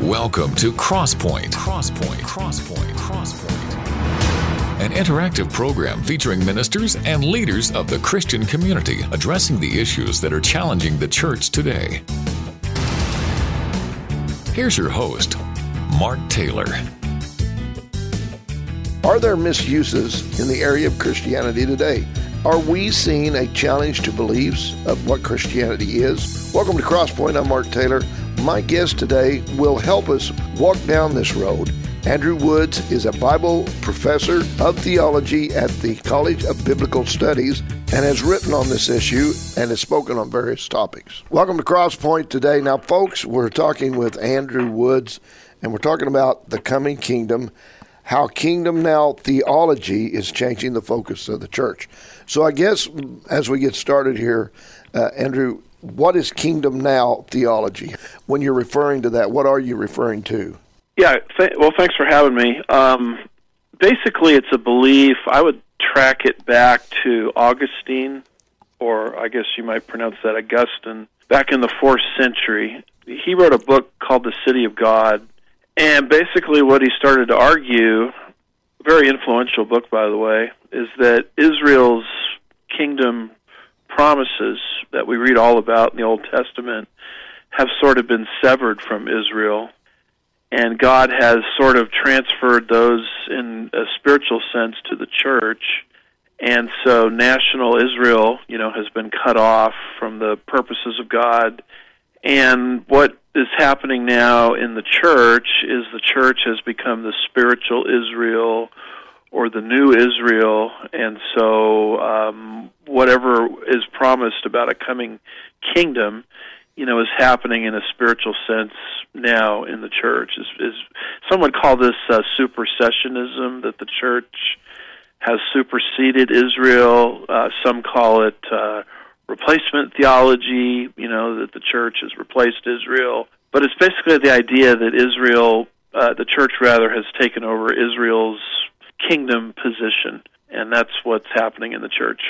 Welcome to Crosspoint. An interactive program featuring ministers and leaders of the Christian community addressing the issues that are challenging the church today. Here's your host, Mark Taylor. Are there misuses in the area of Christianity today? Are we seeing a challenge to beliefs of what Christianity is? Welcome to Crosspoint. I'm Mark Taylor. My guest today will help us walk down this road. Andrew Woods is a Bible professor of theology at the College of Biblical Studies and has written on this issue and has spoken on various topics. Welcome to Crosspoint today. Now, folks, we're talking with Andrew Woods, and we're talking about the coming kingdom, how Kingdom Now theology is changing the focus of the church. So I guess as we get started here, Andrew, what is Kingdom Now theology? When you're referring to that, what are you referring to? Yeah, well, thanks for having me. Basically, it's a belief. I would track it back to Augustine, or I guess you might pronounce that Augustine, back in the 4th century. He wrote a book called The City of God, and basically what he started to argue, very influential book, by the way, is that Israel's kingdom promises that we read all about in the Old Testament have sort of been severed from Israel, and God has sort of transferred those in a spiritual sense to the church, and so national Israel, has been cut off from the purposes of God. And what is happening now in the church is the church has become the spiritual Israel or the new Israel, and so whatever is promised about a coming kingdom, is happening in a spiritual sense now in the church. Is some would call this supersessionism, that the church has superseded Israel. Some call it replacement theology, that the church has replaced Israel. But it's basically the idea that Israel, the church rather, has taken over Israel's kingdom position, and that's what's happening in the church.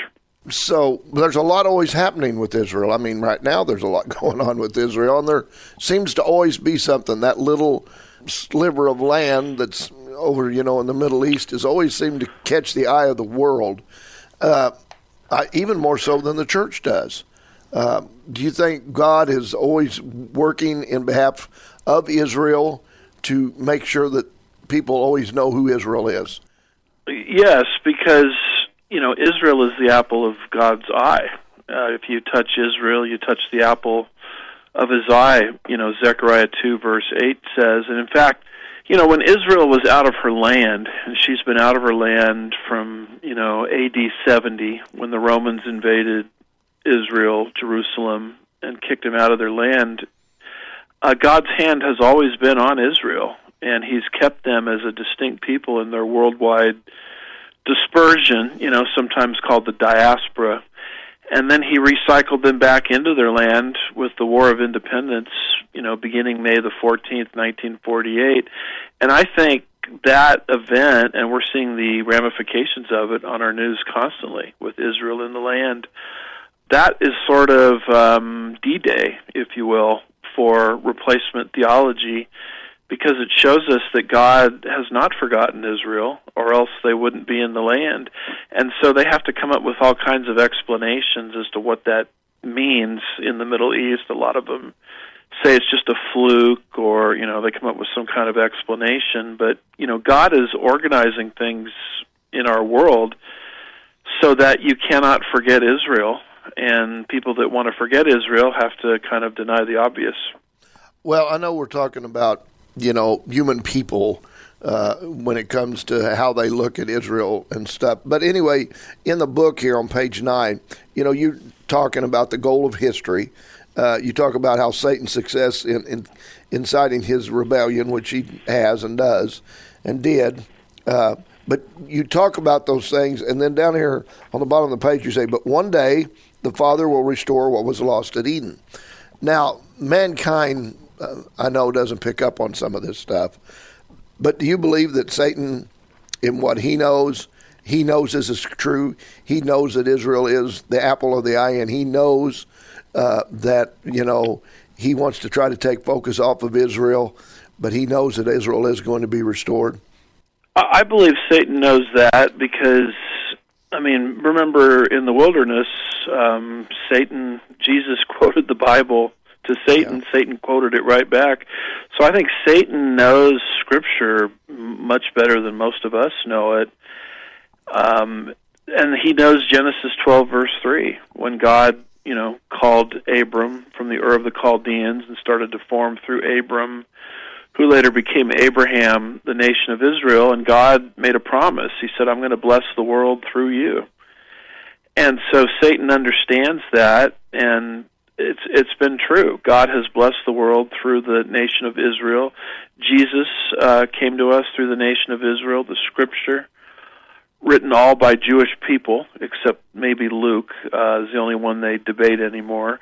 So there's a lot always happening with Israel. I mean, right now there's a lot going on with Israel, and there seems to always be something. That little sliver of land that's over, in the Middle East has always seemed to catch the eye of the world, even more so than the church does. Do you think God is always working in behalf of Israel to make sure that people always know who Israel is? Yes, because Israel is the apple of God's eye. If you touch Israel, you touch the apple of his eye. Zechariah 2 verse 8 says, and in fact, when Israel was out of her land, and she's been out of her land from, AD 70, when the Romans invaded Israel, Jerusalem, and kicked them out of their land, God's hand has always been on Israel, and he's kept them as a distinct people in their worldwide dispersion, sometimes called the diaspora. And then he recycled them back into their land with the War of Independence, beginning May the 14th, 1948. And I think that event, and we're seeing the ramifications of it on our news constantly with Israel in the land, that is sort of D-Day, if you will, for replacement theology, because it shows us that God has not forgotten Israel, or else they wouldn't be in the land. And so they have to come up with all kinds of explanations as to what that means in the Middle East. A lot of them say it's just a fluke, or, they come up with some kind of explanation. But, God is organizing things in our world so that you cannot forget Israel, and people that want to forget Israel have to kind of deny the obvious. Well, I know we're talking about human people when it comes to how they look at Israel and stuff. But anyway, in the book here on page 9, you're talking about the goal of history. You talk about how Satan's success in inciting his rebellion, which he has and does and did. But you talk about those things, and then down here on the bottom of the page you say, but one day the Father will restore what was lost at Eden. Now, mankind, I know, doesn't pick up on some of this stuff, but do you believe that Satan, in what he knows this is true? He knows that Israel is the apple of the eye, and he knows that, he wants to try to take focus off of Israel, but he knows that Israel is going to be restored? I believe Satan knows that because, I mean, remember in the wilderness, Jesus quoted the Bible to Satan. Yeah. Satan quoted it right back. So I think Satan knows Scripture much better than most of us know it. And he knows Genesis 12, verse 3, when God, called Abram from the Ur of the Chaldeans and started to form through Abram, who later became Abraham, the nation of Israel, and God made a promise. He said, I'm going to bless the world through you. And so Satan understands that, and it's been true. God has blessed the world through the nation of Israel. Jesus came to us through the nation of Israel, the Scripture, written all by Jewish people, except maybe Luke is the only one they debate anymore.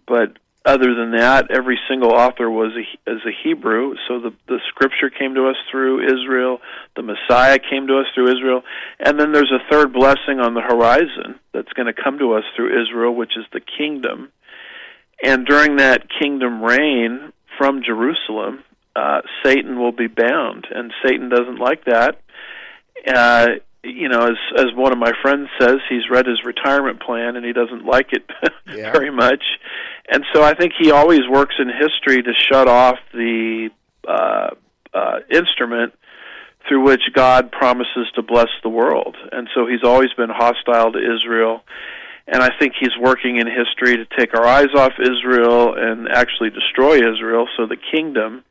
But other than that, every single author was a Hebrew, so the Scripture came to us through Israel, the Messiah came to us through Israel, and then there's a third blessing on the horizon that's going to come to us through Israel, which is the kingdom. And during that kingdom reign from Jerusalem, Satan will be bound, and Satan doesn't like that. As one of my friends says, he's read his retirement plan and he doesn't like it very much. And so I think he always works in history to shut off the instrument through which God promises to bless the world. And so he's always been hostile to Israel. And I think he's working in history to take our eyes off Israel and actually destroy Israel so the kingdom,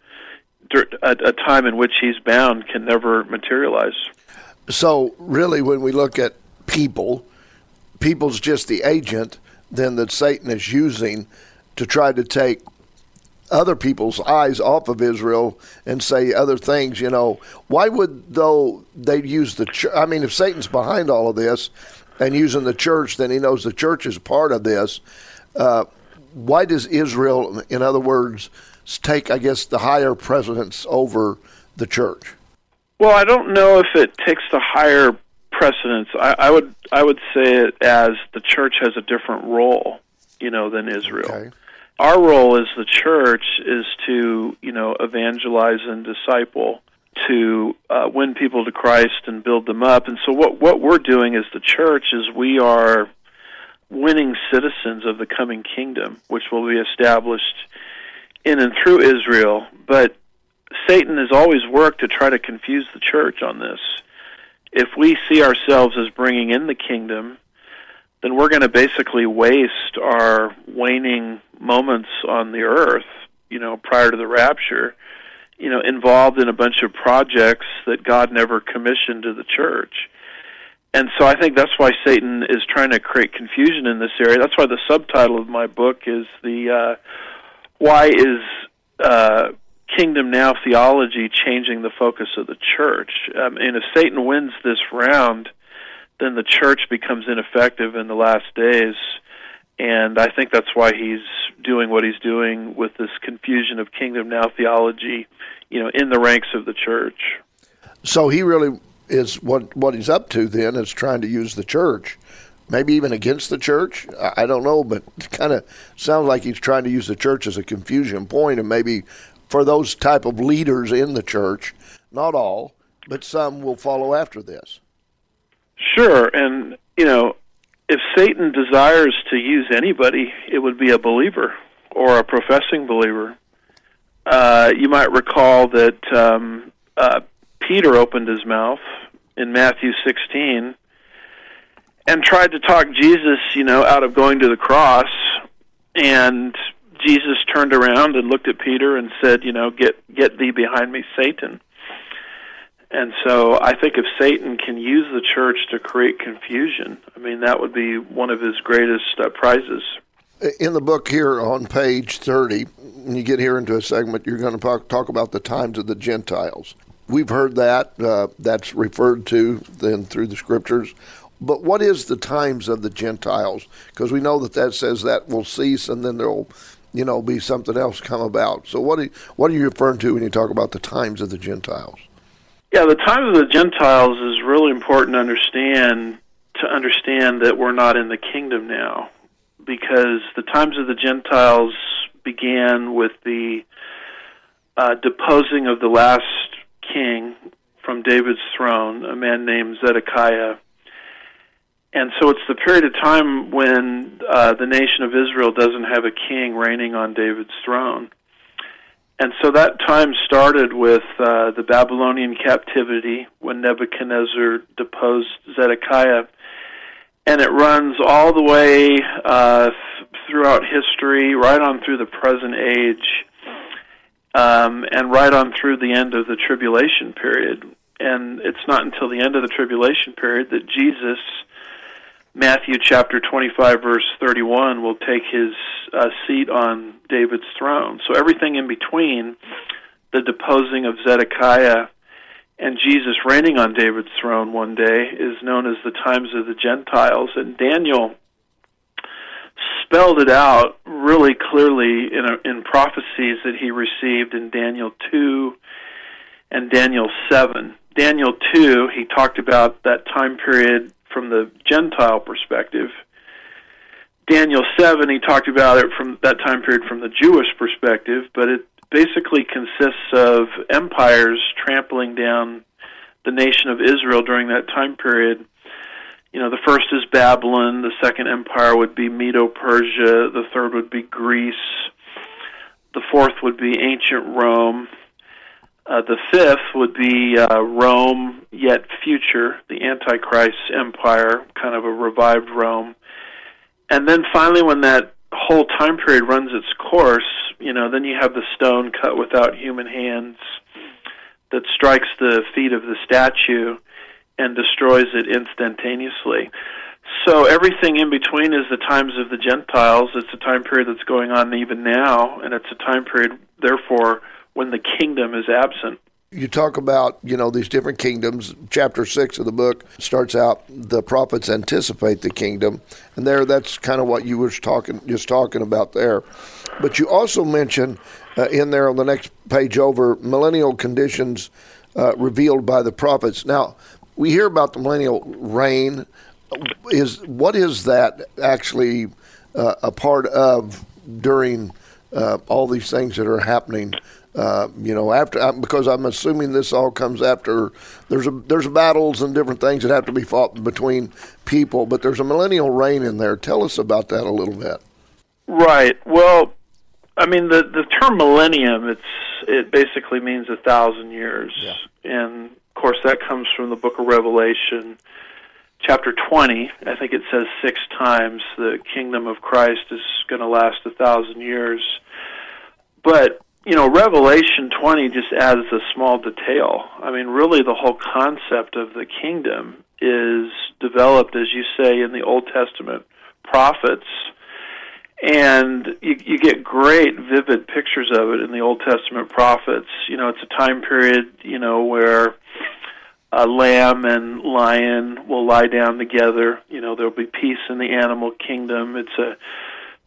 a time in which he's bound, can never materialize. So really, when we look at people's just the agent then that Satan is using to try to take other people's eyes off of Israel and say other things. Why would, though, they use the church? I mean, if Satan's behind all of this and using the church, then he knows the church is part of this. Why does Israel, in other words, take, I guess, the higher precedence over the church? Well, I don't know if it takes the higher precedence. I would say it as the church has a different role, than Israel. Okay. Our role as the church is to, evangelize and disciple, to win people to Christ and build them up. And so what we're doing as the church is we are winning citizens of the coming kingdom, which will be established in and through Israel. But Satan has always worked to try to confuse the church on this. If we see ourselves as bringing in the kingdom, then we're going to basically waste our waning moments on the earth, prior to the rapture, involved in a bunch of projects that God never commissioned to the church. And so I think that's why Satan is trying to create confusion in this area. That's why the subtitle of my book is Why is Kingdom Now Theology changing the focus of the church? And if Satan wins this round, then the church becomes ineffective in the last days. And I think that's why he's doing what he's doing with this confusion of Kingdom Now Theology, in the ranks of the church. So he really is what he's up to then is trying to use the church, maybe even against the church. I don't know, but it kind of sounds like he's trying to use the church as a confusion point, and maybe for those type of leaders in the church, not all, but some will follow after this. Sure, and, if Satan desires to use anybody, it would be a believer or a professing believer. You might recall that Peter opened his mouth in Matthew 16 and tried to talk Jesus, out of going to the cross, and Jesus turned around and looked at Peter and said, get thee behind me, Satan. And so I think if Satan can use the church to create confusion, that would be one of his greatest prizes. In the book here on page 30, when you get here into a segment, you're going to talk about the times of the Gentiles. We've heard that. That's referred to then through the Scriptures. But what is the times of the Gentiles? Because we know that says that will cease and then there will be something else come about. So what are you referring to when you talk about the times of the Gentiles? Yeah, the times of the Gentiles is really important to understand that we're not in the kingdom now, because the times of the Gentiles began with the deposing of the last king from David's throne, a man named Zedekiah. And so it's the period of time when the nation of Israel doesn't have a king reigning on David's throne. And so that time started with the Babylonian captivity when Nebuchadnezzar deposed Zedekiah. And it runs all the way throughout history, right on through the present age, and right on through the end of the tribulation period. And it's not until the end of the tribulation period that Jesus, Matthew chapter 25, verse 31, will take his seat on David's throne. So everything in between the deposing of Zedekiah and Jesus reigning on David's throne one day is known as the times of the Gentiles. And Daniel spelled it out really clearly in prophecies that he received in Daniel 2 and Daniel 7. Daniel 2, he talked about that time period from the Gentile perspective. Daniel 7, he talked about it from that time period from the Jewish perspective, but it basically consists of empires trampling down the nation of Israel during that time period. You know, the first is Babylon, the second empire would be Medo-Persia, the third would be Greece, the fourth would be ancient Rome, the fifth would be Rome, yet future, the Antichrist empire, kind of a revived Rome. And then finally, when that whole time period runs its course, you know, then you have the stone cut without human hands that strikes the feet of the statue and destroys it instantaneously. So everything in between is the times of the Gentiles. It's a time period that's going on even now, and it's a time period, therefore, when the kingdom is absent. You talk about, you know, these different kingdoms. Chapter 6 of the book starts out, the prophets anticipate the kingdom. And that's kind of what you were just talking about there. But you also mention in there on the next page over, millennial conditions revealed by the prophets. Now, we hear about the millennial reign. What is that actually a part of during all these things that are happening? After, because I'm assuming this all comes after there's battles and different things that have to be fought between people, but there's a millennial reign in there. Tell us about that a little bit. Right. Well, I mean, the term millennium, it basically means 1,000 years. Yeah. And, of course, that comes from the book of Revelation, chapter 20. I think it says 6 times the kingdom of Christ is going to last 1,000 years. But you know, Revelation 20 just adds a small detail. I mean, really the whole concept of the kingdom is developed, as you say, in the Old Testament prophets. And you get great, vivid pictures of it in the Old Testament prophets. You know, it's a time period, you know, where a lamb and lion will lie down together. You know, there'll be peace in the animal kingdom. It's a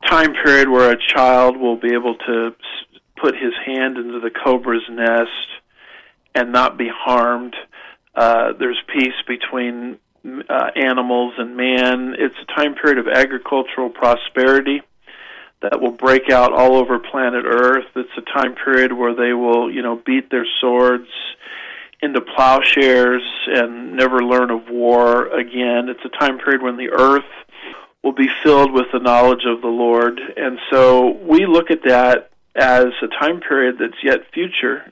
time period where a child will be able to put his hand into the cobra's nest and not be harmed. There's peace between animals and man. It's a time period of agricultural prosperity that will break out all over planet Earth. It's a time period where they will, you know, beat their swords into plowshares and never learn of war again. It's a time period when the earth will be filled with the knowledge of the Lord. And so we look at that as a time period that's yet future,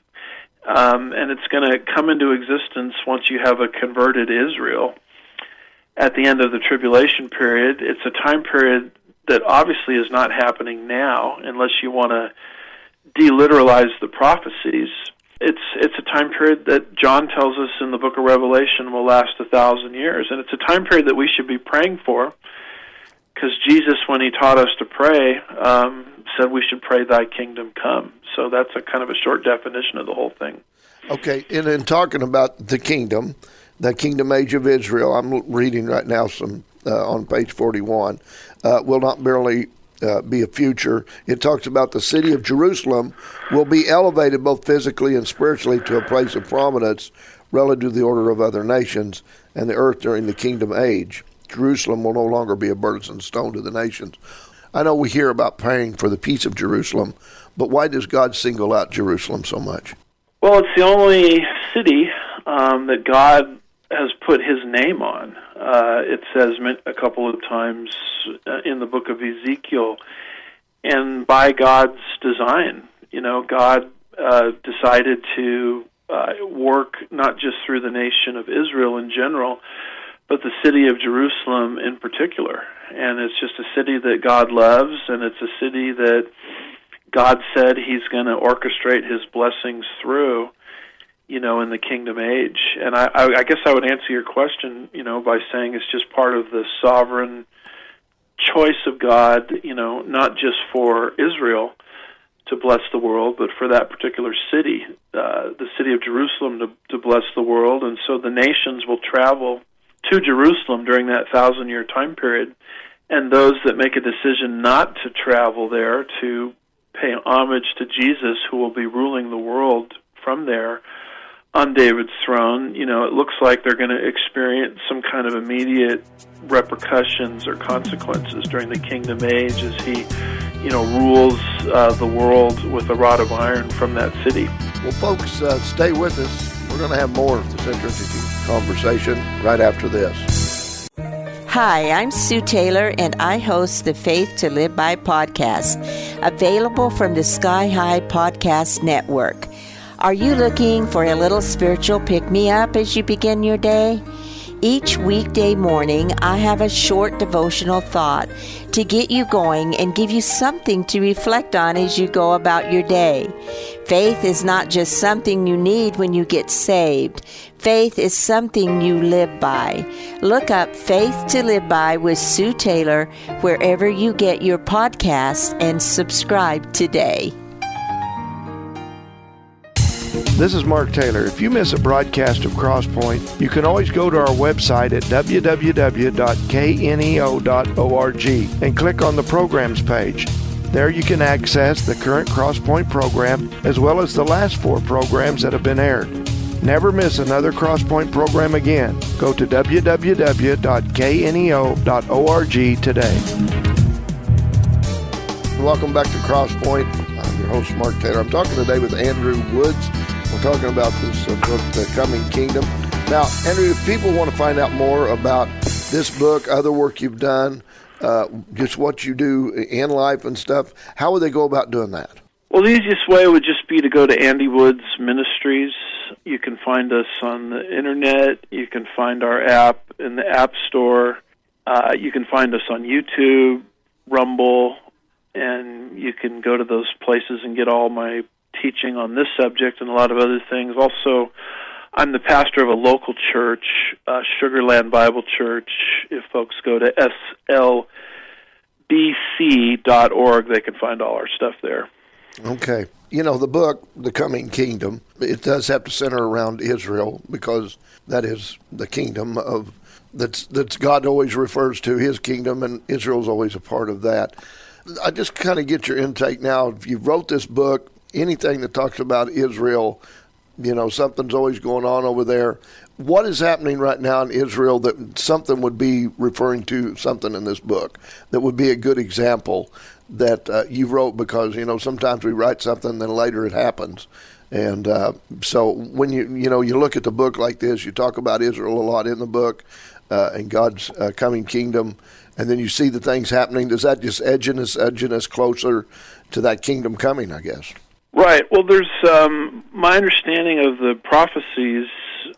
and it's going to come into existence once you have a converted Israel at the end of the tribulation period. It's a time period that obviously is not happening now unless you want to deliteralize the prophecies. It's a time period that John tells us in the book of Revelation will last 1,000 years, and it's a time period that we should be praying for, because Jesus, when he taught us to pray, said we should pray, thy kingdom come. So that's a kind of a short definition of the whole thing. Okay, and in talking about the kingdom age of Israel, I'm reading right now some on page 41, will not barely be a future. It talks about the city of Jerusalem will be elevated both physically and spiritually to a place of prominence relative to the order of other nations and the earth during the kingdom age. Jerusalem will no longer be a burdensome stone to the nations. I know we hear about praying for the peace of Jerusalem, but why does God single out Jerusalem so much? Well, it's the only city that God has put his name on. It says a couple of times in the book of Ezekiel, and by God's design. God decided to work not just through the nation of Israel in general, but the city of Jerusalem in particular. And it's just a city that God loves, and it's a city that God said he's going to orchestrate his blessings through, in the kingdom age. And I guess I would answer your question, by saying it's just part of the sovereign choice of God, not just for Israel to bless the world, but for that particular city, the city of Jerusalem to bless the world. And so the nations will travel to Jerusalem during that 1,000-year time period, and those that make a decision not to travel there to pay homage to Jesus, who will be ruling the world from there on David's throne, it looks like they're going to experience some kind of immediate repercussions or consequences during the kingdom age as he, rules the world with a rod of iron from that city. Well, folks, stay with us. We're going to have more of this interesting conversation right after this. Hi, I'm Sue Taylor, and I host the Faith to Live By podcast, available from the Sky High Podcast Network. Are you looking for a little spiritual pick-me-up as you begin your day? Each weekday morning, I have a short devotional thought to get you going and give you something to reflect on as you go about your day. Faith is not just something you need when you get saved. Faith is something you live by. Look up Faith to Live By with Sue Taylor wherever you get your podcasts and subscribe today. This is Mark Taylor. If you miss a broadcast of Crosspoint, you can always go to our website at www.kneo.org and click on the programs page. There you can access the current Crosspoint program as well as the last 4 programs that have been aired. Never miss another Crosspoint program again. Go to www.kneo.org today. Welcome back to Crosspoint. I'm your host, Mark Taylor. I'm talking today with Andrew Woods. We're talking about this book, The Coming Kingdom. Now, Andrew, if people want to find out more about this book, other work you've done, just what you do in life and stuff, how would they go about doing that? Well, the easiest way would just be to go to Andy Woods Ministries. You can find us on the internet. You can find our app in the App Store. You can find us on YouTube, Rumble, and you can go to those places and get all my teaching on this subject and a lot of other things. Also, I'm the pastor of a local church, Sugarland Bible Church. If folks go to slbc.org, they can find all our stuff there. Okay. The book, The Coming Kingdom, it does have to center around Israel because that is the kingdom of that's God always refers to, his kingdom, and Israel's always a part of that. I just kind of get your intake now. If you wrote this book, anything that talks about Israel, something's always going on over there. What is happening right now in Israel that something would be referring to something in this book that would be a good example that you wrote? Because, sometimes we write something, then later it happens. And so when you look at the book like this, you talk about Israel a lot in the book and God's coming kingdom, and then you see the things happening. Does that just edging us closer to that kingdom coming, I guess? Right. Well, there's my understanding of the prophecies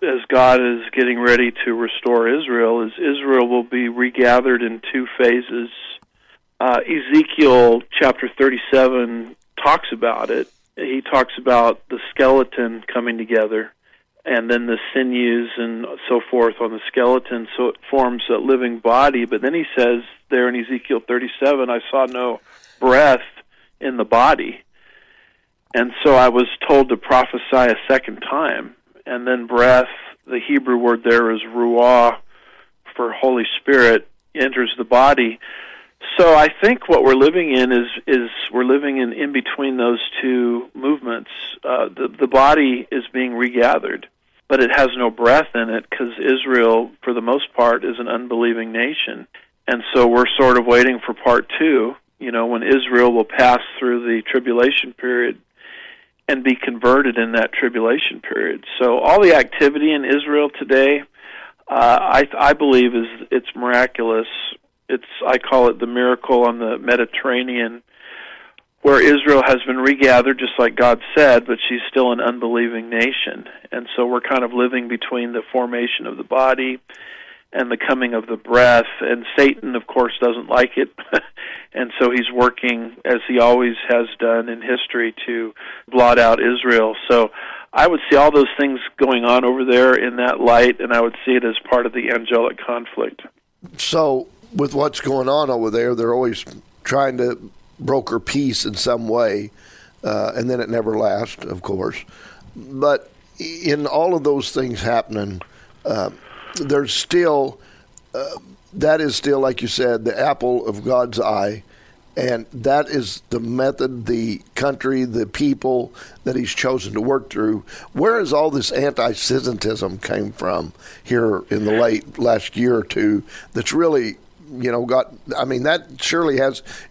as God is getting ready to restore Israel is Israel will be regathered in 2 phases. Ezekiel chapter 37 talks about it. He talks about the skeleton coming together and then the sinews and so forth on the skeleton, so it forms a living body. But then he says there in Ezekiel 37, I saw no breath in the body. And so I was told to prophesy a second time. And then breath, the Hebrew word there is ruah for Holy Spirit, enters the body. So I think what we're living in is we're living in between those 2 movements. The body is being regathered, but it has no breath in it because Israel, for the most part, is an unbelieving nation. And so we're sort of waiting for part 2. when Israel will pass through the tribulation period and be converted in that tribulation period. So all the activity in Israel today, I believe it's miraculous. I call it the miracle on the Mediterranean, where Israel has been regathered, just like God said, but she's still an unbelieving nation. And so we're kind of living between the formation of the body and the coming of the breath. And Satan, of course, doesn't like it. And so he's working, as he always has done in history, to blot out Israel. So I would see all those things going on over there in that light, and I would see it as part of the angelic conflict. So with what's going on over there, they're always trying to broker peace in some way, and then it never lasts, of course. But in all of those things happening, there's still, that is still, like you said, the apple of God's eye, and that is the method, the country, the people that he's chosen to work through. Where has all this anti-Semitism came from here in the late last year or two that's really, that surely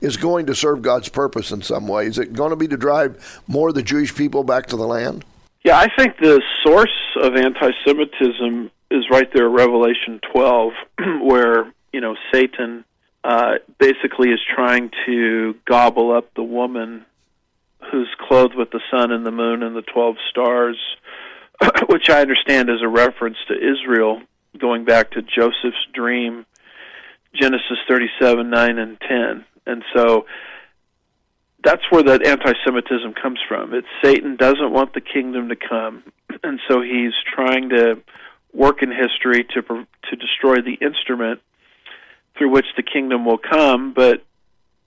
is going to serve God's purpose in some way. Is it going to be to drive more of the Jewish people back to the land? Yeah, I think the source of anti-Semitism is right there, Revelation 12, where, Satan basically is trying to gobble up the woman who's clothed with the sun and the moon and the 12 stars, which I understand is a reference to Israel, going back to Joseph's dream, Genesis 37, 9, and 10. And so that's where that anti-Semitism comes from. It's Satan doesn't want the kingdom to come, and so he's trying to work in history to destroy the instrument through which the kingdom will come. But,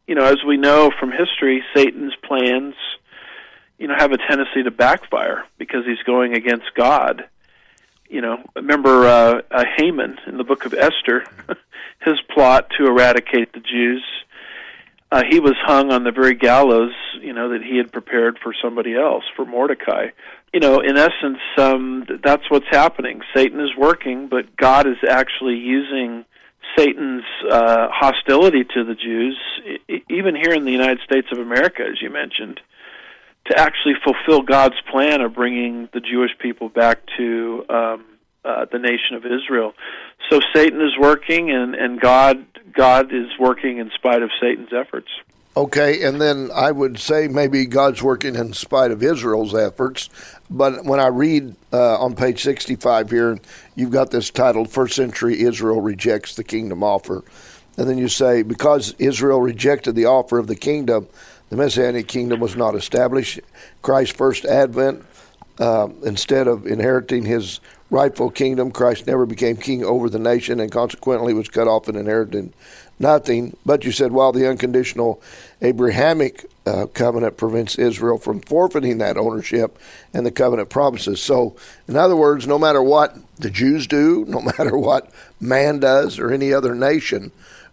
as we know from history, Satan's plans, have a tendency to backfire because he's going against God. Remember Haman in the book of Esther, his plot to eradicate the Jews. He was hung on the very gallows, that he had prepared for somebody else, for Mordecai. In essence, that's what's happening. Satan is working, but God is actually using Satan's hostility to the Jews, even here in the United States of America, as you mentioned, to actually fulfill God's plan of bringing the Jewish people back to the nation of Israel. So Satan is working, and God is working in spite of Satan's efforts. Okay, and then I would say maybe God's working in spite of Israel's efforts, but when I read on page 65 here, you've got this titled, First Century Israel Rejects the Kingdom Offer. And then you say, because Israel rejected the offer of the kingdom, the Messianic kingdom was not established. Christ's first advent, instead of inheriting his rightful kingdom, Christ never became king over the nation and consequently was cut off and inherited nothing. But you said, while the unconditional Abrahamic covenant prevents Israel from forfeiting that ownership and the covenant promises. So, in other words, no matter what the Jews do, no matter what man does or any other nation,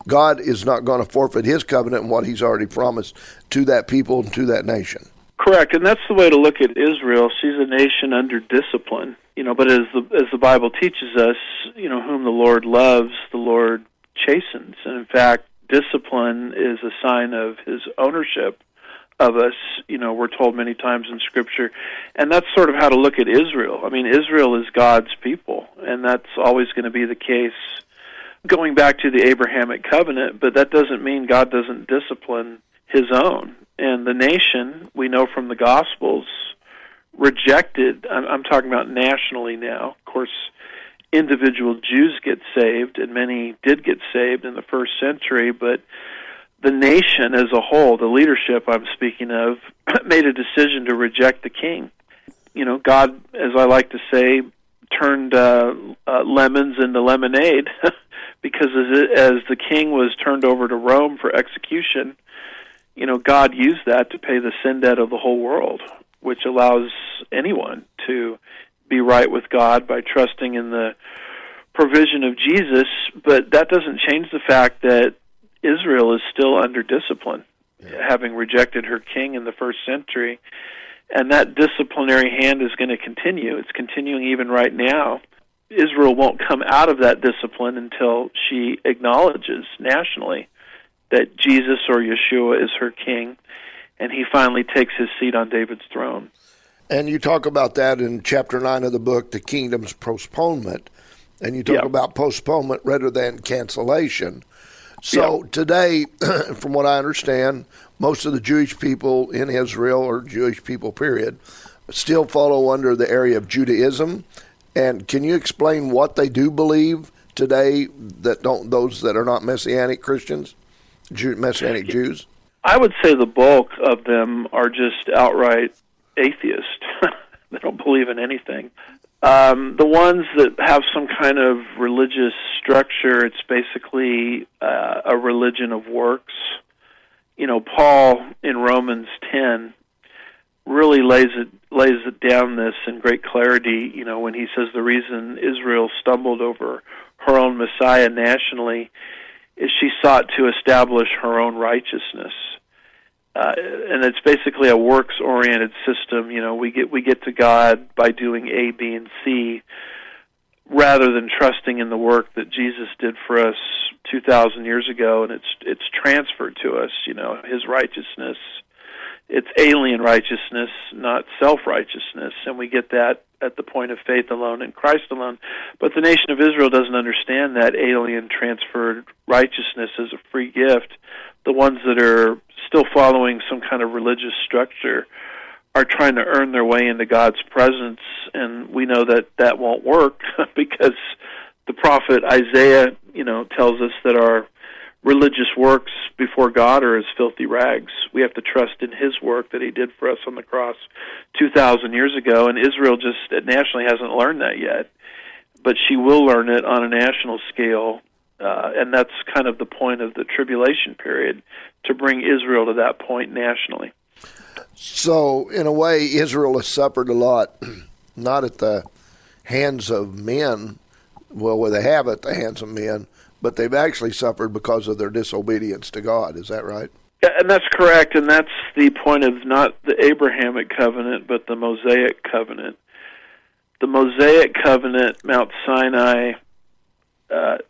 God is not going to forfeit his covenant and what he's already promised to that people and to that nation. Correct, and that's the way to look at Israel. She's a nation under discipline, but as the Bible teaches us, whom the Lord loves, the Lord chastens. And in fact, discipline is a sign of his ownership of us. We're told many times in Scripture, and that's sort of how to look at Israel. I mean, Israel is God's people, and that's always going to be the case going back to the Abrahamic covenant, but that doesn't mean God doesn't discipline his own. And the nation, we know from the Gospels, rejected, I'm talking about nationally now, of course, individual Jews get saved, and many did get saved in the first century, but the nation as a whole, the leadership I'm speaking of, made a decision to reject the king. God, as I like to say, turned lemons into lemonade, because as the king was turned over to Rome for execution, God used that to pay the sin debt of the whole world, which allows anyone to be right with God by trusting in the provision of Jesus. But that doesn't change the fact that Israel is still under discipline, having rejected her king in the first century. And that disciplinary hand is going to continue. It's continuing even right now. Israel won't come out of that discipline until she acknowledges nationally that Jesus or Yeshua is her king, and he finally takes his seat on David's throne. And you talk about that in chapter 9 of the book, The Kingdom's Postponement, and you talk about postponement rather than cancellation. So today, from what I understand, most of the Jewish people in Israel, or Jewish people period, still follow under the area of Judaism. And can you explain what they do believe today that those that are not Messianic Christians, Messianic Jews? I would say the bulk of them are just outright atheists. They don't believe in anything. The ones that have some kind of religious structure, it's basically a religion of works. You know, Paul in Romans 10 really lays it down this in great clarity, you know, when he says the reason Israel stumbled over her own Messiah nationally is she sought to establish her own righteousness. And it's basically a works-oriented system. You know, we get to God by doing A, B, and C, rather than trusting in the work that Jesus did for us 2,000 years ago, and it's transferred to us. You know, his righteousness. It's alien righteousness, not self-righteousness, and we get that at the point of faith alone in Christ alone. But the nation of Israel doesn't understand that alien transferred righteousness as a free gift. The ones that are still following some kind of religious structure are trying to earn their way into God's presence, and we know that that won't work because the prophet Isaiah, you know, tells us that our religious works before God are as filthy rags. We have to trust in his work that he did for us on the cross 2,000 years ago, and Israel just nationally hasn't learned that yet, but she will learn it on a national scale, and that's kind of the point of the tribulation period, to bring Israel to that point nationally. So, in a way, Israel has suffered a lot, not at the hands of men, well, they have at the hands of men, but they've actually suffered because of their disobedience to God. Is that right? Yeah, and that's correct, and that's the point of not the Abrahamic covenant, but the Mosaic covenant. The Mosaic covenant, Mount Sinai,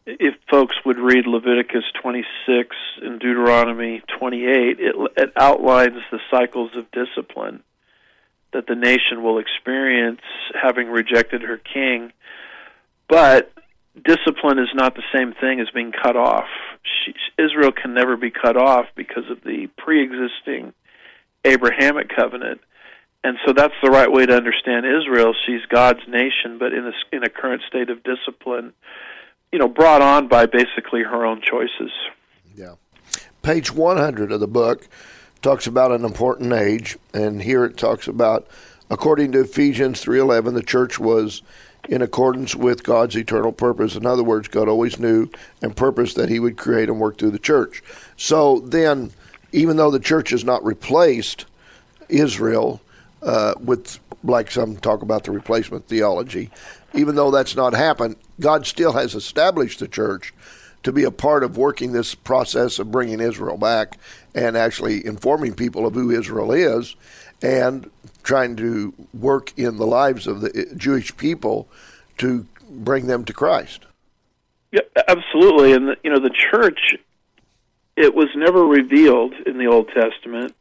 if folks would read Leviticus 26 and Deuteronomy 28, it outlines the cycles of discipline that the nation will experience having rejected her king. But discipline is not the same thing as being cut off. Israel can never be cut off because of the pre-existing Abrahamic covenant. And so that's the right way to understand Israel. She's God's nation, but in a current state of discipline, you know, brought on by basically her own choices. Yeah. Page 100 of the book talks about an important age, and here it talks about, according to Ephesians 3:11, the church was in accordance with God's eternal purpose. In other words, God always knew and purposed that he would create and work through the church. So then, even though the church has not replaced Israel with, like some talk about the replacement theology, even though that's not happened, God still has established the church to be a part of working this process of bringing Israel back and actually informing people of who Israel is and trying to work in the lives of the Jewish people to bring them to Christ. Yeah, absolutely. And the church, it was never revealed in the Old Testament,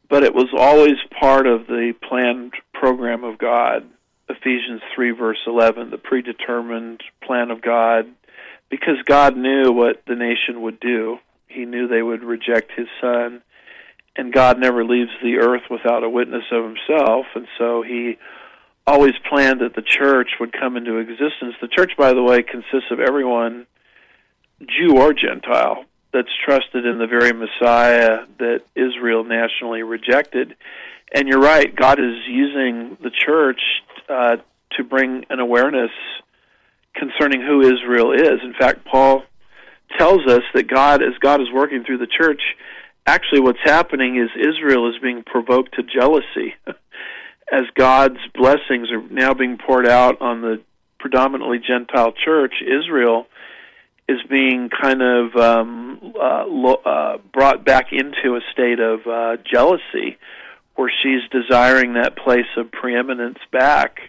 but it was always part of the planned program of God. Ephesians 3 verse 11, the predetermined plan of God, because God knew what the nation would do. He knew they would reject his son, and God never leaves the earth without a witness of himself, and so he always planned that the church would come into existence. The church, by the way, consists of everyone, Jew or Gentile, that's trusted in the very Messiah that Israel nationally rejected. And you're right, God is using the church to bring an awareness concerning who Israel is. In fact, Paul tells us that as God is working through the church, actually what's happening is Israel is being provoked to jealousy. As God's blessings are now being poured out on the predominantly Gentile church, Israel is being kind of brought back into a state of jealousy, where she's desiring that place of preeminence back.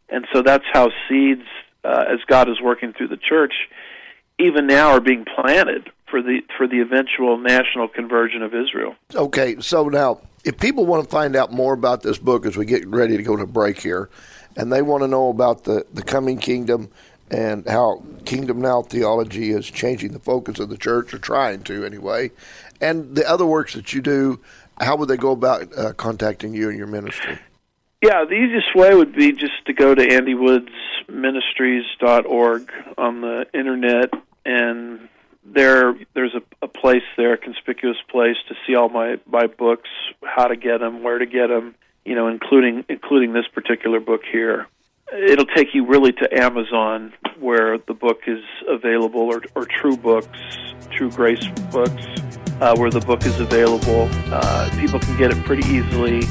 And so that's how seeds, as God is working through the church, even now are being planted for the eventual national conversion of Israel. Okay, so now, if people want to find out more about this book as we get ready to go to break here, and they want to know about the coming kingdom and how Kingdom Now theology is changing the focus of the church, or trying to anyway, and the other works that you do, how would they go about contacting you and your ministry? Yeah, the easiest way would be just to go to andywoodsministries.org on the internet, and there's a place there, a conspicuous place to see all my books, how to get them, where to get them, including this particular book here. It'll take you really to Amazon, where the book is available, or True Books, True Grace Books, where the book is available. People can get it pretty easily,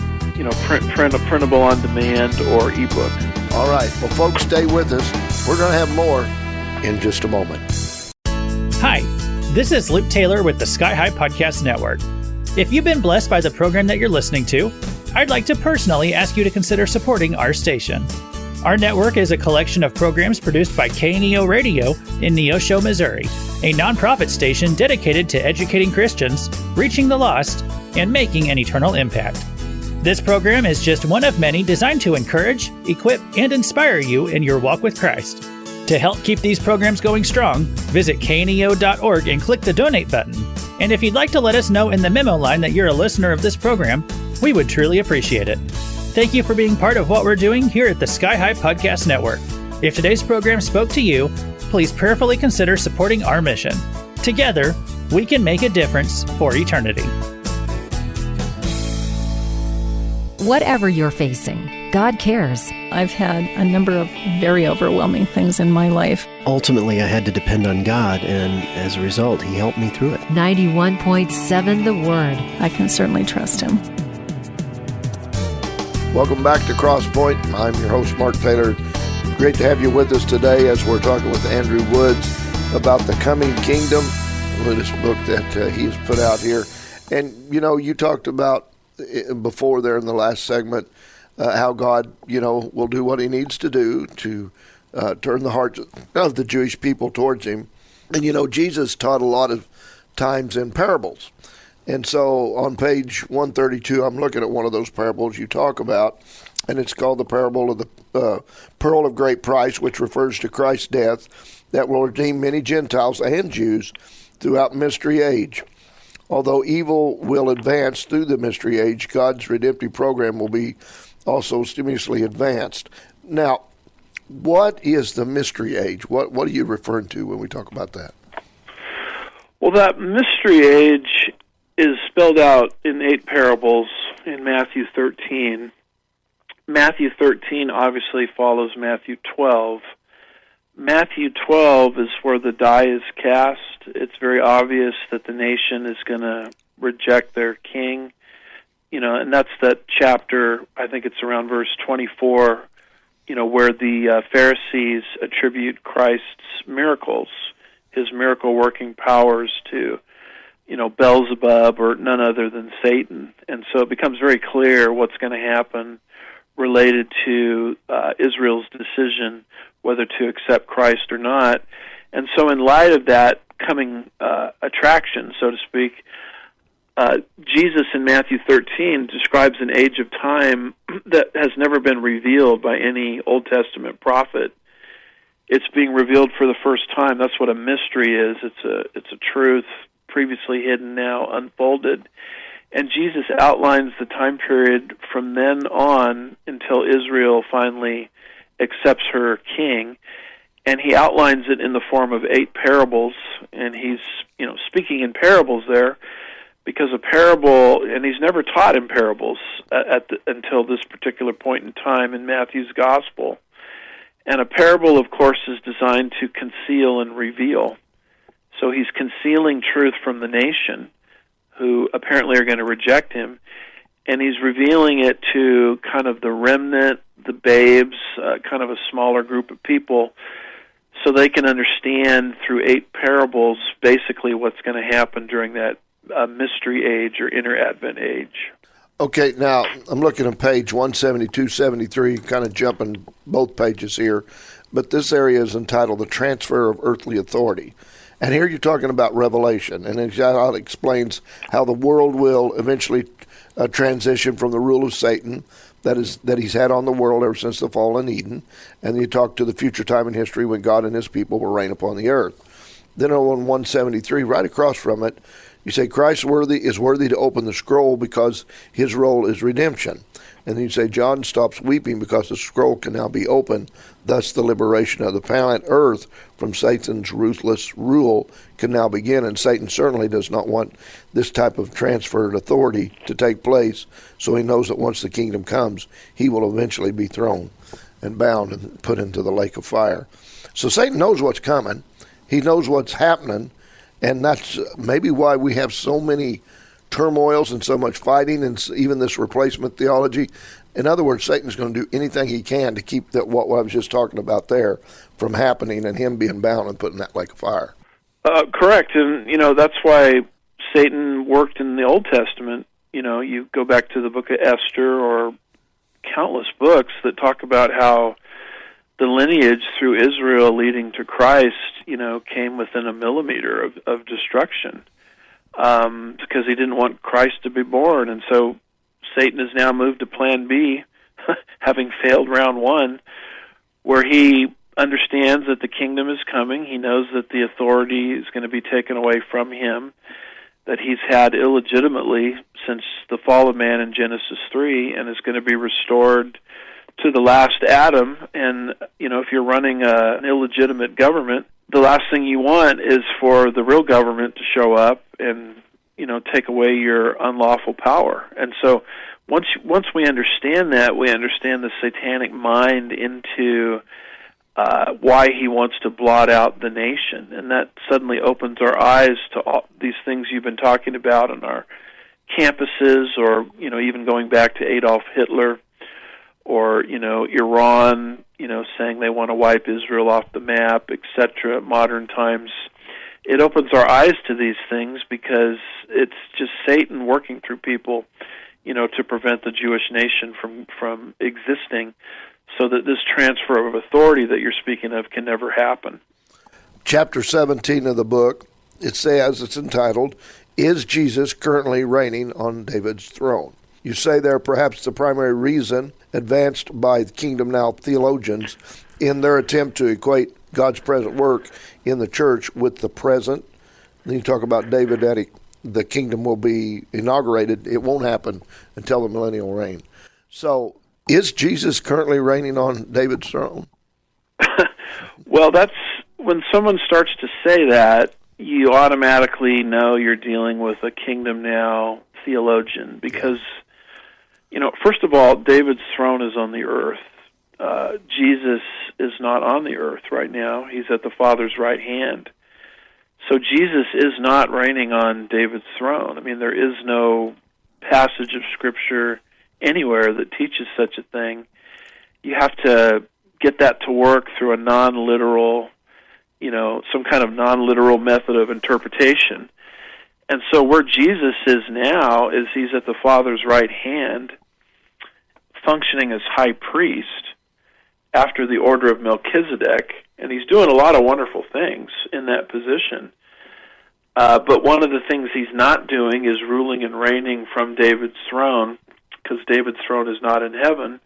printable on demand or ebook. All right. Well, folks, stay with us. We're going to have more in just a moment. Hi, this is Luke Taylor with the Sky High Podcast Network. If you've been blessed by the program that you're listening to, I'd like to personally ask you to consider supporting our station. Our network is a collection of programs produced by KNEO Radio in Neosho, Missouri, a nonprofit station dedicated to educating Christians, reaching the lost, and making an eternal impact. This program is just one of many designed to encourage, equip, and inspire you in your walk with Christ. To help keep these programs going strong, visit kneo.org and click the donate button. And if you'd like to let us know in the memo line that you're a listener of this program, we would truly appreciate it. Thank you for being part of what we're doing here at the Sky High Podcast Network. If today's program spoke to you, please prayerfully consider supporting our mission. Together, we can make a difference for eternity. Whatever you're facing, God cares. I've had a number of very overwhelming things in my life. Ultimately, I had to depend on God, and as a result, He helped me through it. 91.7 The Word. I can certainly trust Him. Welcome back to Crosspoint. I'm your host, Mark Taylor. Great to have you with us today as we're talking with Andrew Woods about the coming kingdom, the latest book that he's put out here. And, you talked about before there in the last segment how God, will do what He needs to do to turn the hearts of the Jewish people towards Him. And, Jesus taught a lot of times in parables. And so on page 132, I'm looking at one of those parables you talk about, and it's called the parable of the pearl of great price, which refers to Christ's death that will redeem many Gentiles and Jews throughout mystery age. Although evil will advance through the mystery age, God's redemptive program will be also stimulously advanced. Now, what is the mystery age? What are you referring to when we talk about that? Well, that mystery age is spelled out in 8 parables in Matthew 13. Matthew 13 obviously follows Matthew 12. Matthew 12 is where the die is cast. It's very obvious that the nation is going to reject their king. And that's that chapter, I think it's around verse 24, where the Pharisees attribute Christ's miracles, His miracle-working powers to Beelzebub or none other than Satan. And so it becomes very clear what's going to happen related to Israel's decision whether to accept Christ or not. And so in light of that coming attraction, so to speak, Jesus in Matthew 13 describes an age of time that has never been revealed by any Old Testament prophet. It's being revealed for the first time. That's what a mystery is. It's a truth previously hidden, now unfolded. And Jesus outlines the time period from then on until Israel finally accepts her king. And he outlines it in the form of 8 parables. And he's, speaking in parables there because a parable, and he's never taught in parables until this particular point in time in Matthew's gospel. And a parable, of course, is designed to conceal and reveal. So he's concealing truth from the nation, who apparently are going to reject him, and he's revealing it to kind of the remnant, the babes, kind of a smaller group of people, so they can understand through 8 parables basically what's going to happen during that mystery age or inner Advent age. Okay, now I'm looking at page 172, 73, kind of jumping both pages here, but this area is entitled The Transfer of Earthly Authority. And here you're talking about Revelation, and it explains how the world will eventually transition from the rule of Satan that he's had on the world ever since the fall in Eden. And then you talk to the future time in history when God and his people will reign upon the earth. Then on 173, right across from it, you say Christ is worthy to open the scroll because his role is redemption. And then you say John stops weeping because the scroll can now be opened. Thus the liberation of the planet Earth from Satan's ruthless rule can now begin. And Satan certainly does not want this type of transferred authority to take place. So he knows that once the kingdom comes, he will eventually be thrown and bound and put into the lake of fire. So Satan knows what's coming. He knows what's happening. And that's maybe why we have so many turmoils and so much fighting and even this replacement theology. In other words, Satan's going to do anything he can to keep what I was just talking about there from happening and him being bound and put in that lake of fire. Correct. And, that's why Satan worked in the Old Testament. You go back to the book of Esther or countless books that talk about how the lineage through Israel leading to Christ, came within a millimeter of destruction. Because he didn't want Christ to be born. And so Satan has now moved to plan B, having failed round one, where he understands that the kingdom is coming. He knows that the authority is going to be taken away from him, that he's had illegitimately since the fall of man in Genesis 3, and is going to be restored to the last Adam. And, if you're running an illegitimate government, the last thing you want is for the real government to show up and, take away your unlawful power. And so once we understand that, we understand the satanic mind into why he wants to blot out the nation. And that suddenly opens our eyes to all these things you've been talking about on our campuses, or, even going back to Adolf Hitler, or, Iran, saying they want to wipe Israel off the map, etc., modern times. It opens our eyes to these things because it's just Satan working through people, to prevent the Jewish nation from existing, so that this transfer of authority that you're speaking of can never happen. Chapter 17 of the book, it says, it's entitled, Is Jesus Currently Reigning on David's Throne? You say there perhaps the primary reason advanced by the Kingdom Now theologians in their attempt to equate God's present work in the church with the present. Then you talk about David, that the kingdom will be inaugurated. It won't happen until the millennial reign. So is Jesus currently reigning on David's throne? Well, that's when someone starts to say that, you automatically know you're dealing with a Kingdom Now theologian, because first of all, David's throne is on the earth. Jesus is not on the earth right now. He's at the Father's right hand. So Jesus is not reigning on David's throne. I mean, there is no passage of Scripture anywhere that teaches such a thing. You have to get that to work through a non-literal, some kind of non-literal method of interpretation. And so where Jesus is now is he's at the Father's right hand, functioning as high priest after the order of Melchizedek, and he's doing a lot of wonderful things in that position. But one of the things he's not doing is ruling and reigning from David's throne, because David's throne is not in heaven,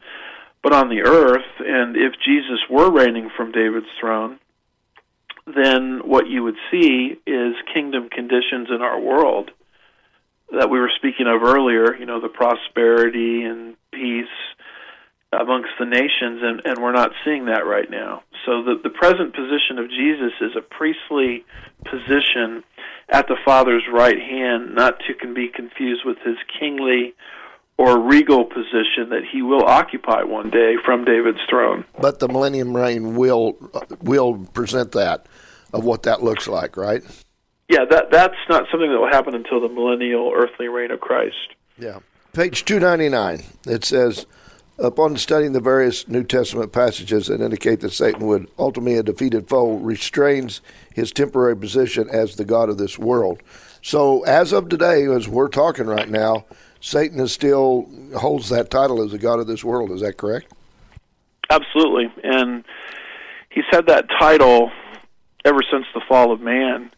but on the earth. And if Jesus were reigning from David's throne, then what you would see is kingdom conditions in our world that we were speaking of earlier, the prosperity and peace amongst the nations, and we're not seeing that right now. So the present position of Jesus is a priestly position at the Father's right hand, not to be confused with his kingly or regal position that he will occupy one day from David's throne. But the millennium reign will present that, of what that looks like, right? Yeah, that's not something that will happen until the millennial earthly reign of Christ. Yeah. Page 299, it says, upon studying the various New Testament passages that indicate that Satan would ultimately a defeated foe, restrains his temporary position as the God of this world. So as of today, as we're talking right now, Satan still holds that title as the God of this world. Is that correct? Absolutely. And he's had that title ever since the fall of man.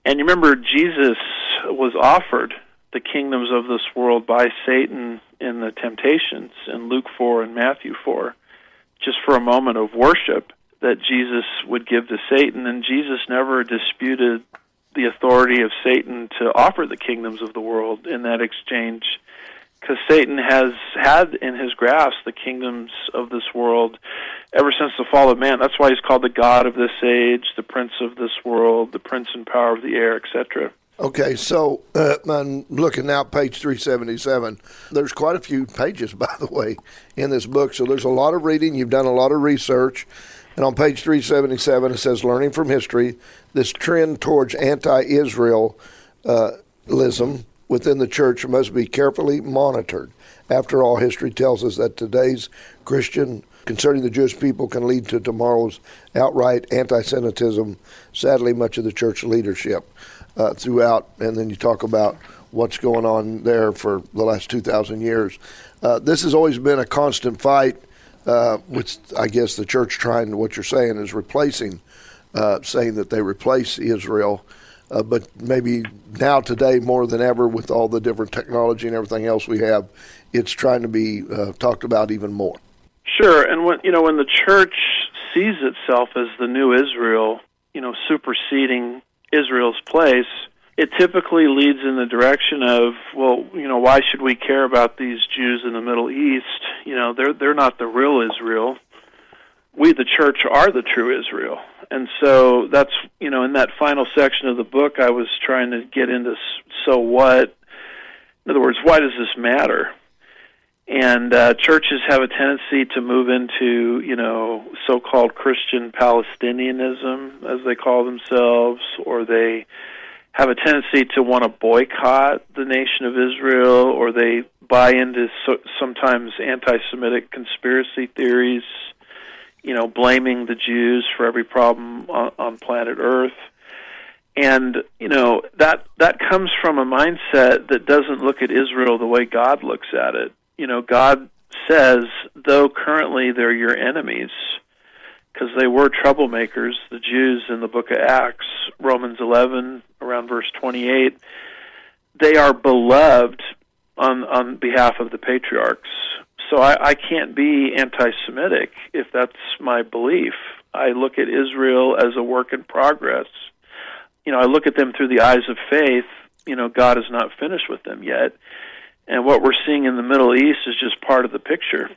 And you remember Jesus was offered the kingdoms of this world by Satan in the temptations in Luke 4 and Matthew 4, just for a moment of worship that Jesus would give to Satan, and Jesus never disputed the authority of Satan to offer the kingdoms of the world in that exchange, because Satan has had in his grasp the kingdoms of this world ever since the fall of man. That's why he's called the God of this age, the prince of this world, the prince and power of the air, etc. Okay, so I'm looking now at page 377. There's quite a few pages, by the way, in this book, so there's a lot of reading. You've done a lot of research. And on page 377, it says, learning from history, this trend towards anti-Israelism within the church must be carefully monitored. After all, history tells us that today's Christian concerning the Jewish people can lead to tomorrow's outright anti-Semitism. Sadly, much of the church leadership throughout, and then you talk about what's going on there for the last 2,000 years. This has always been a constant fight, which I guess the church trying, what you're saying is replacing, saying that they replace Israel, but maybe now today more than ever with all the different technology and everything else we have, it's trying to be talked about even more. Sure, and when the church sees itself as the new Israel, superseding Israel's place, it typically leads in the direction of, well, why should we care about these Jews in the Middle East? They're not the real Israel. We, the church, are the true Israel. And so that's, in that final section of the book, I was trying to get into so what. In other words, why does this matter? And churches have a tendency to move into, so-called Christian Palestinianism, as they call themselves, or they have a tendency to want to boycott the nation of Israel, or they buy into sometimes anti-Semitic conspiracy theories, blaming the Jews for every problem on planet Earth. And, that comes from a mindset that doesn't look at Israel the way God looks at it. God says, though currently they're your enemies, because they were troublemakers, the Jews in the book of Acts, Romans 11, around verse 28, they are beloved on behalf of the patriarchs. So I can't be anti-Semitic if that's my belief. I look at Israel as a work in progress. I look at them through the eyes of faith. God is not finished with them yet. And what we're seeing in the Middle East is just part of the picture.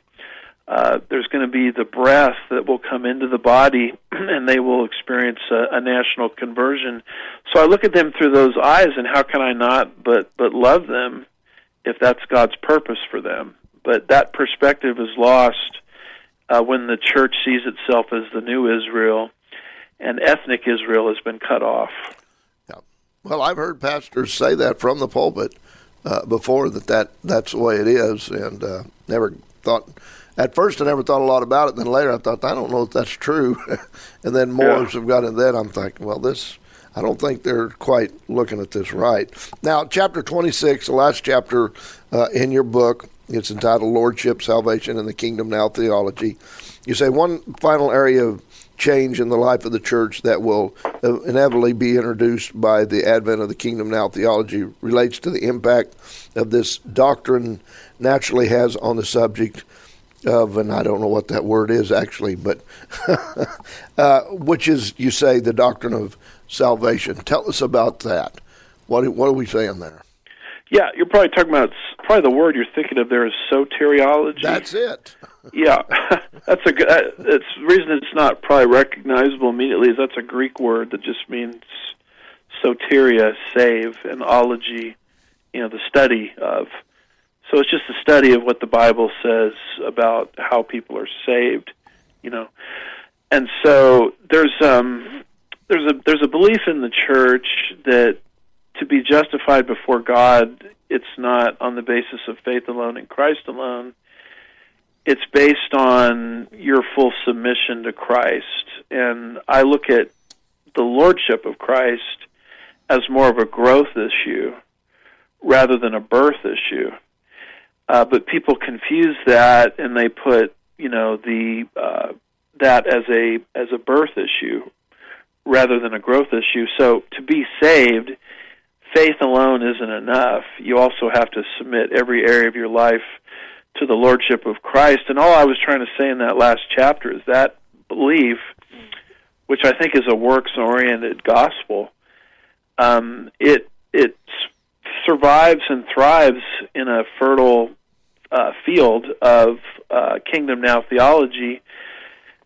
There's going to be the breath that will come into the body, and they will experience a national conversion. So I look at them through those eyes, and how can I not but love them if that's God's purpose for them? But that perspective is lost when the church sees itself as the new Israel, and ethnic Israel has been cut off. Yeah. Well, I've heard pastors say that from the pulpit before, that's the way it is, and never thought. At first, I never thought a lot about it. Then later, I thought, I don't know if that's true. And then more as I've got into that, I'm thinking, well, I don't think they're quite looking at this right. Now, chapter 26, the last chapter in your book, it's entitled Lordship, Salvation, and the Kingdom Now Theology. You say one final area of change in the life of the church that will inevitably be introduced by the advent of the Kingdom Now theology relates to the impact of this doctrine naturally has on the subject of, and I don't know what that word is actually, but which is, you say, the doctrine of salvation. Tell us about that. What are we saying there? Yeah, you're probably talking about, the word you're thinking of there is soteriology. That's it. Yeah, that's a good. It's the reason it's not probably recognizable immediately is that's a Greek word that just means soteria, save, and ology, the study of. So it's just the study of what the Bible says about how people are saved, And so there's a belief in the church that to be justified before God, it's not on the basis of faith alone in Christ alone. It's based on your full submission to Christ. And I look at the lordship of Christ as more of a growth issue rather than a birth issue. But people confuse that, and they put, that as a birth issue, rather than a growth issue. So to be saved, faith alone isn't enough. You also have to submit every area of your life to the Lordship of Christ. And all I was trying to say in that last chapter is that belief, which I think is a works-oriented gospel, it survives and thrives in a fertile field of kingdom now theology,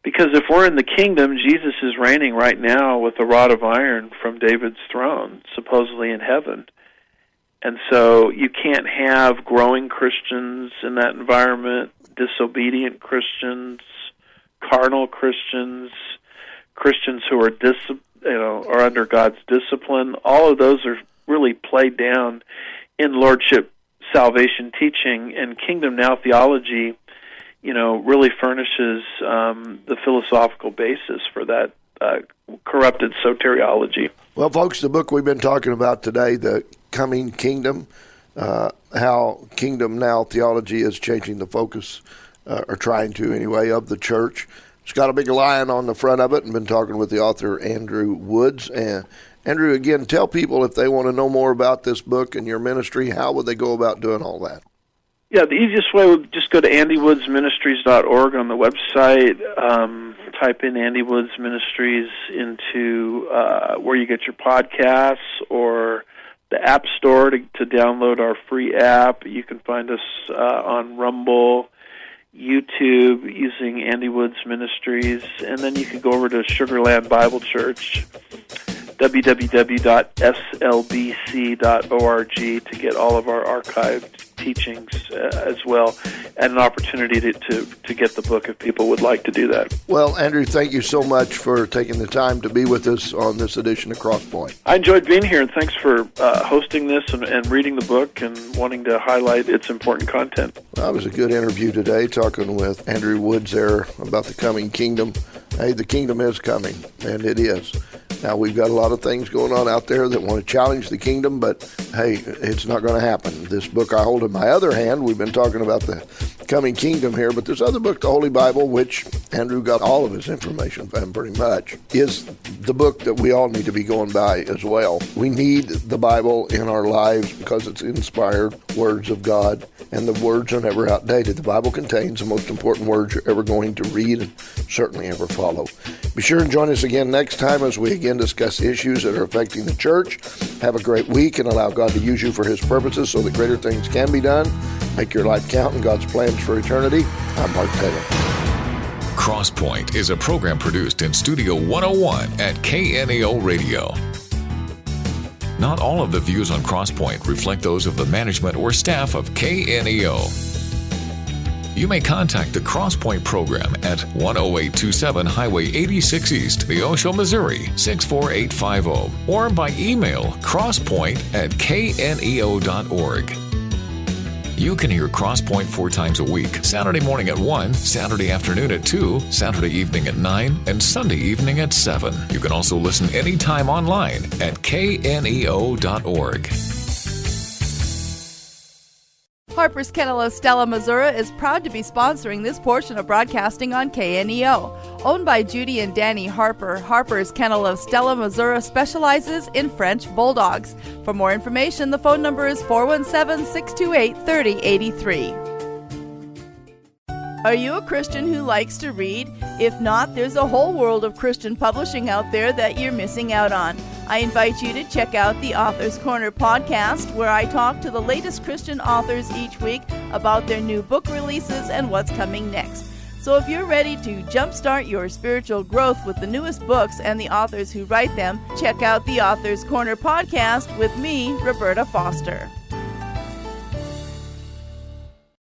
because if we're in the kingdom, Jesus is reigning right now with a rod of iron from David's throne, supposedly in heaven. And so you can't have growing Christians in that environment, disobedient Christians, carnal Christians, Christians who are are under God's discipline. All of those are really played down in Lordship salvation teaching, and Kingdom Now theology, really furnishes the philosophical basis for that corrupted soteriology. Well, folks, the book we've been talking about today, The Coming Kingdom, how Kingdom Now theology is changing the focus, or trying to anyway, of the church. It's got a big lion on the front of it, and been talking with the author, Andrew Woods. And Andrew, again, tell people if they want to know more about this book and your ministry, how would they go about doing all that? Yeah, the easiest way would just go to andywoodsministries.org on the website. Type in Andy Woods Ministries into where you get your podcasts, or the App Store to download our free app. You can find us on Rumble, YouTube, using Andy Woods Ministries, and then you can go over to Sugarland Bible Church, www.slbc.org, to get all of our archived teachings as well, and an opportunity to get the book if people would like to do that. Well, Andrew, thank you so much for taking the time to be with us on this edition of Crosspoint. I enjoyed being here, and thanks for hosting this and reading the book and wanting to highlight its important content. That was a good interview today, talking with Andrew Woods there about the coming kingdom. Hey, the kingdom is coming, and it is. Now, we've got a lot of things going on out there that want to challenge the kingdom, but hey, it's not going to happen. This book I hold in my other hand, we've been talking about the coming kingdom here, but this other book, the Holy Bible, which Andrew got all of his information from pretty much, is the book that we all need to be going by as well. We need the Bible in our lives because it's inspired words of God, and the words are never outdated. The Bible contains the most important words you're ever going to read and certainly ever follow. Be sure and join us again next time as we again discuss issues that are affecting the church. Have a great week, and allow God to use you for His purposes so that greater things can be done. Make your life count in God's plans for eternity. I'm Mark Taylor. Crosspoint is a program produced in Studio 101 at KNEO Radio. Not all of the views on Crosspoint reflect those of the management or staff of KNEO. You may contact the Crosspoint program at 10827 Highway 86 East, Neosho, Missouri 64850, or by email crosspoint@kneo.org. You can hear Crosspoint 4 times a week: Saturday morning at 1, Saturday afternoon at 2, Saturday evening at 9, and Sunday evening at 7. You can also listen anytime online at kneo.org. Harper's Kennel of Stella, Missouri is proud to be sponsoring this portion of broadcasting on KNEO. Owned by Judy and Danny Harper, Harper's Kennel of Stella, Missouri specializes in French Bulldogs. For more information, the phone number is 417-628-3083. Are you a Christian who likes to read? If not, there's a whole world of Christian publishing out there that you're missing out on. I invite you to check out the Author's Corner podcast, where I talk to the latest Christian authors each week about their new book releases and what's coming next. So if you're ready to jumpstart your spiritual growth with the newest books and the authors who write them, check out the Author's Corner podcast with me, Roberta Foster.